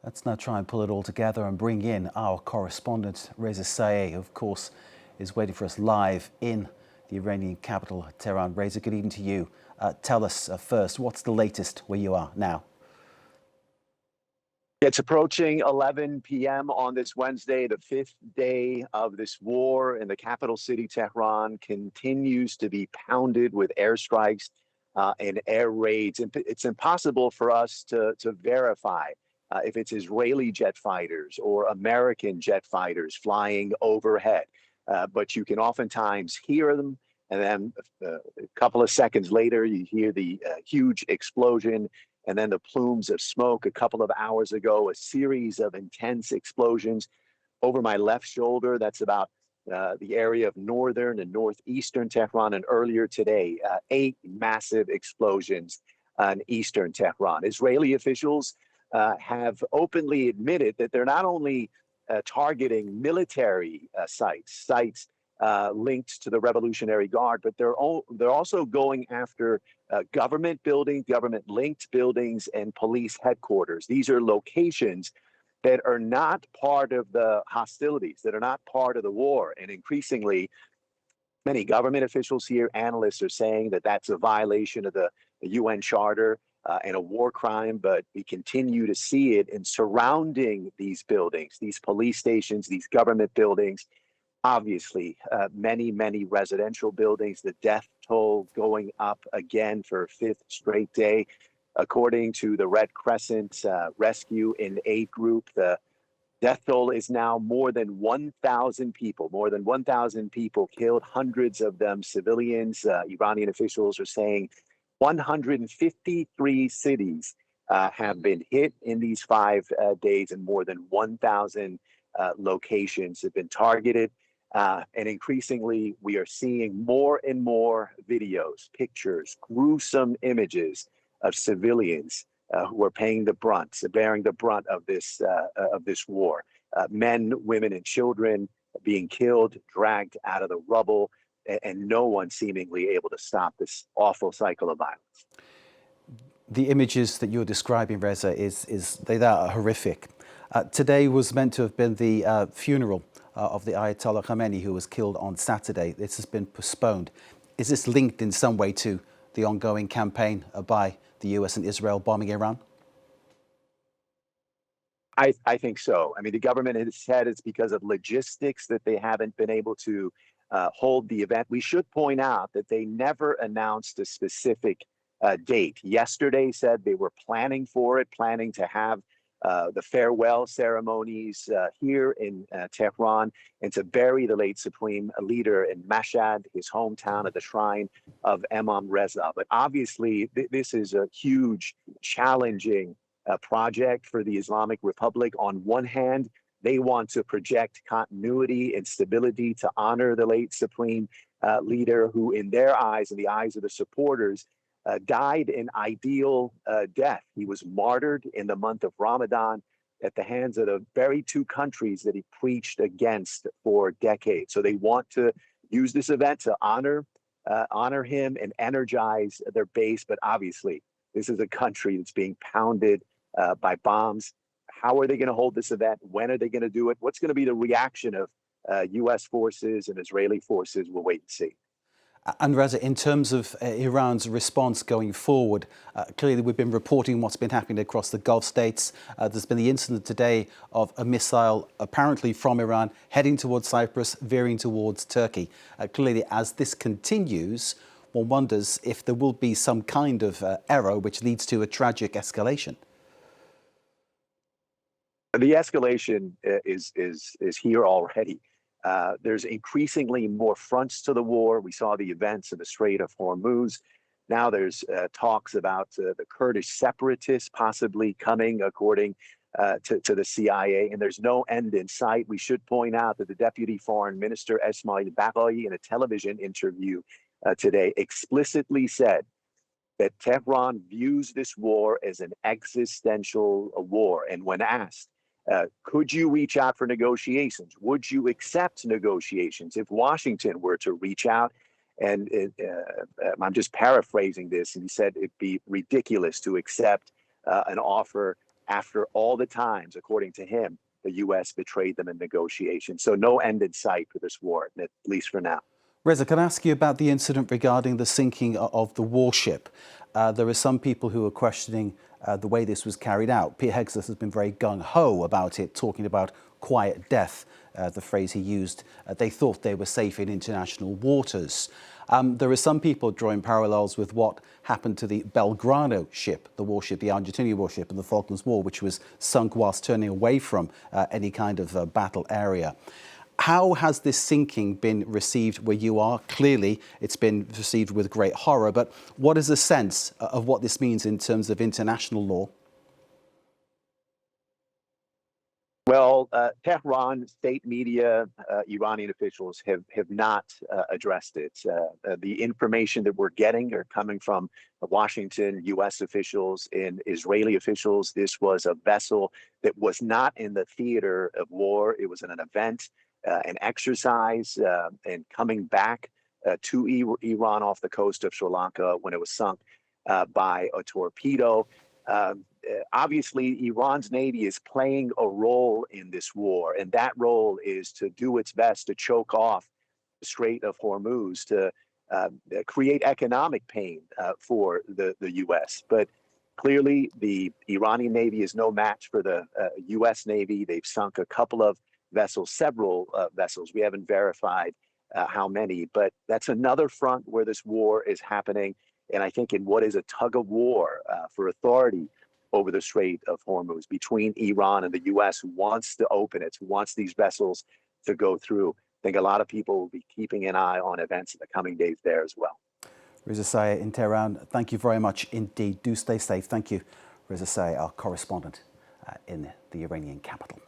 Let's now try and pull it all together and bring in our correspondent, Reza Sayah, who, of course, is waiting for us live in the Iranian capital, Tehran. Reza, good evening to you. Tell us first, what's the latest where you are now? It's approaching 11 p.m. on this Wednesday. The fifth day of this war in the capital city, Tehran, continues to be pounded with airstrikes and air raids. It's impossible for us to verify if it's Israeli jet fighters or American jet fighters flying overhead. But you can oftentimes hear them. And then a couple of seconds later, you hear the huge explosion and then the plumes of smoke. A couple of hours ago, a series of intense explosions over my left shoulder. That's about the area of northern and northeastern Tehran. And earlier today, 8 massive explosions in eastern Tehran. Israeli officials have openly admitted that they're not only targeting military sites linked to the Revolutionary Guard, but they're also going after government buildings, government-linked buildings, and police headquarters. These are locations that are not part of the hostilities, that are not part of the war. And increasingly, many government officials here, analysts, are saying that that's a violation of the UN Charter and a war crime, but we continue to see it in surrounding these buildings, these police stations, these government buildings. Obviously, many residential buildings, the death toll going up again for a 5th straight day. According to the Red Crescent Rescue in Aid Group, the death toll is now more than 1,000 people, killed, hundreds of them civilians. Iranian officials are saying 153 cities have been hit in these 5 days, and more than 1,000 locations have been targeted. And increasingly, we are seeing more and more videos, pictures, gruesome images of civilians who are bearing the brunt of this war. Men, women, and children being killed, dragged out of the rubble, and no one seemingly able to stop this awful cycle of violence. The images that you're describing, Reza, they are horrific. Today was meant to have been the funeral of the Ayatollah Khamenei, who was killed on Saturday. This has been postponed. Is this linked in some way to the ongoing campaign by the US and Israel bombing Iran? I think so. I mean, the government has said it's because of logistics that they haven't been able to hold the event. We should point out that they never announced a specific date. Yesterday said they were planning for it, planning to have the farewell ceremonies here in Tehran, and to bury the late Supreme Leader in Mashhad, his hometown, at the shrine of Imam Reza. But obviously, this is a huge, challenging project for the Islamic Republic. On one hand, they want to project continuity and stability to honor the late Supreme Leader, who, in their eyes, in the eyes of the supporters, died an ideal death. He was martyred in the month of Ramadan at the hands of the very 2 countries that he preached against for decades. So they want to use this event to honor him and energize their base. But obviously, this is a country that's being pounded by bombs. How are they going to hold this event? When are they going to do it? What's going to be the reaction of US forces and Israeli forces? We'll wait and see. And Reza, in terms of Iran's response going forward, clearly we've been reporting what's been happening across the Gulf states. There's been the incident today of a missile apparently from Iran heading towards Cyprus, veering towards Turkey. Clearly, as this continues, one wonders if there will be some kind of error which leads to a tragic escalation. The escalation is here already. There's increasingly more fronts to the war. We saw the events in the Strait of Hormuz. Now there's talks about the Kurdish separatists possibly coming, according to the CIA, and there's no end in sight. We should point out that the Deputy Foreign Minister, Esmail Baghaei, in a television interview today, explicitly said that Tehran views this war as an existential war. And when asked, could you reach out for negotiations? Would you accept negotiations if Washington were to reach out? And I'm just paraphrasing this. And he said it'd be ridiculous to accept an offer after all the times, according to him, the U.S. betrayed them in negotiations. So no end in sight for this war, at least for now. Reza, can I ask you about the incident regarding the sinking of the warship? There are some people who are questioning the way this was carried out. Pete Hegseth has been very gung-ho about it, talking about quiet death, the phrase he used. They thought they were safe in international waters. There are some people drawing parallels with what happened to the Belgrano ship, the warship, the Argentinian warship in the Falklands War, which was sunk whilst turning away from any kind of battle area. How has this sinking been received where you are? Clearly, it's been received with great horror, but what is the sense of what this means in terms of international law? Well, Tehran, state media, Iranian officials have not addressed it. The information that we're getting are coming from Washington, U.S. officials, and Israeli officials. This was a vessel that was not in the theater of war. It was an event, an exercise, and coming back to Iran off the coast of Sri Lanka when it was sunk by a torpedo. Obviously, Iran's Navy is playing a role in this war, and that role is to do its best to choke off the Strait of Hormuz, to create economic pain for the U.S. But clearly, the Iranian Navy is no match for the U.S. Navy. They've sunk a couple of vessels, several vessels. We haven't verified how many, but that's another front where this war is happening. And I think in what is a tug of war for authority over the Strait of Hormuz between Iran and the U.S., who wants to open it, who wants these vessels to go through. I think a lot of people will be keeping an eye on events in the coming days there as well. Reza Sayah in Tehran, thank you very much indeed. Do stay safe. Thank you, Reza Sayah, our correspondent in the Iranian capital.